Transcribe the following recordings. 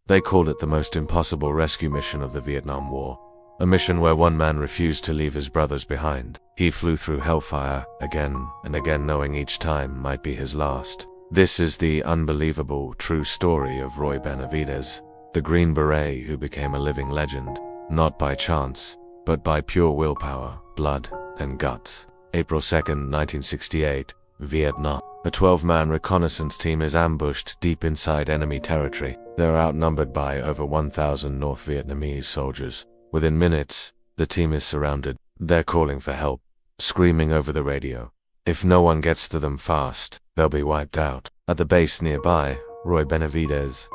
They called it the most impossible rescue mission of the Vietnam War. A mission where one man refused to leave his brothers behind. He flew through hellfire again and again, knowing each time might be his last. This is the unbelievable, true story of Roy Benavidez, the Green Beret who became a living legend, not by chance, but by pure willpower, blood, and guts. April 2nd, 1968, Vietnam. A 12-man reconnaissance team is ambushed deep inside enemy territory. They are outnumbered by over 1,000 North Vietnamese soldiers. Within minutes, the team is surrounded. They're calling for help, screaming over the radio. If no one gets to them fast, they'll be wiped out. At the base nearby, Roy Benavidez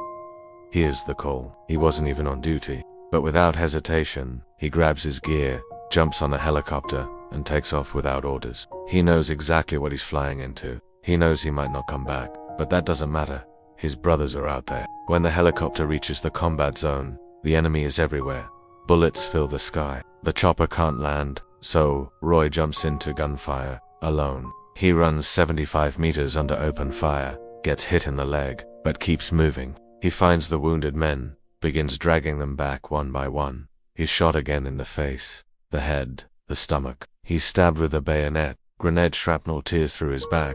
hears the call. He wasn't even on duty, but without hesitation, he grabs his gear, jumps on a helicopter, and takes off without orders. He knows exactly what he's flying into. He knows he might not come back, but that doesn't matter. His brothers are out there. When the helicopter reaches the combat zone, the enemy is everywhere. Bullets fill the sky. The chopper can't land, so Roy jumps into gunfire, alone. He runs 75 meters under open fire, gets hit in the leg, but keeps moving. He finds the wounded men, begins dragging them back one by one. He's shot again in the face, the head, the stomach. He's stabbed with a bayonet. Grenade shrapnel tears through his back.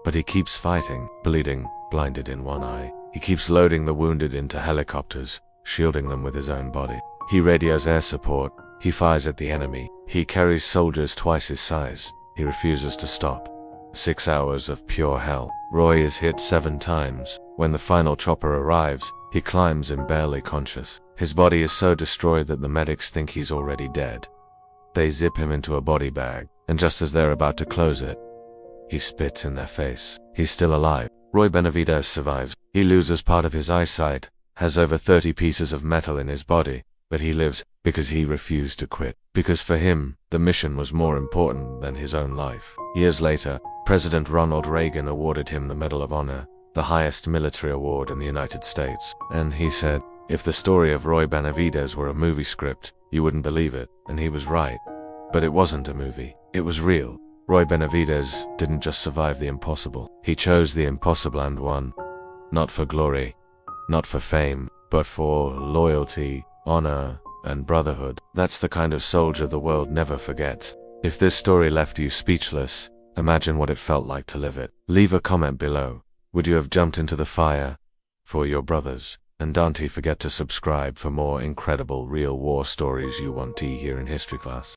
But he keeps fighting, bleeding, blinded in one eye. He keeps loading the wounded into helicopters, shielding them with his own body. He radios air support. He fires at the enemy. He carries soldiers twice his size. He refuses to stop. 6 hours of pure hell. Roy is hit 7 times. When the final chopper arrives, he climbs in barely conscious. His body is so destroyed that the medics think he's already dead. They zip him into a body bag, and just as they're about to close it, he spits in their face. He's still alive. Roy Benavidez survives. He loses part of his eyesight, has over 30 pieces of metal in his body, but he lives because he refused to quit. Because for him, the mission was more important than his own life. Years later, President Ronald Reagan awarded him the Medal of Honor, the highest military award in the United States. And he said, if the story of Roy Benavidez were a movie script, you wouldn't believe it. And he was right. But it wasn't a movie. It was real. Roy Benavidez didn't just survive the impossible. He chose the impossible and won. Not for glory, not for fame, but for loyalty, honor, and brotherhood. That's the kind of soldier the world never forgets. If this story left you speechless, imagine what it felt like to live it. Leave a comment below. Would you have jumped into the fire for your brothers? And don't forget to subscribe for more incredible real war stories you want to hear in history class.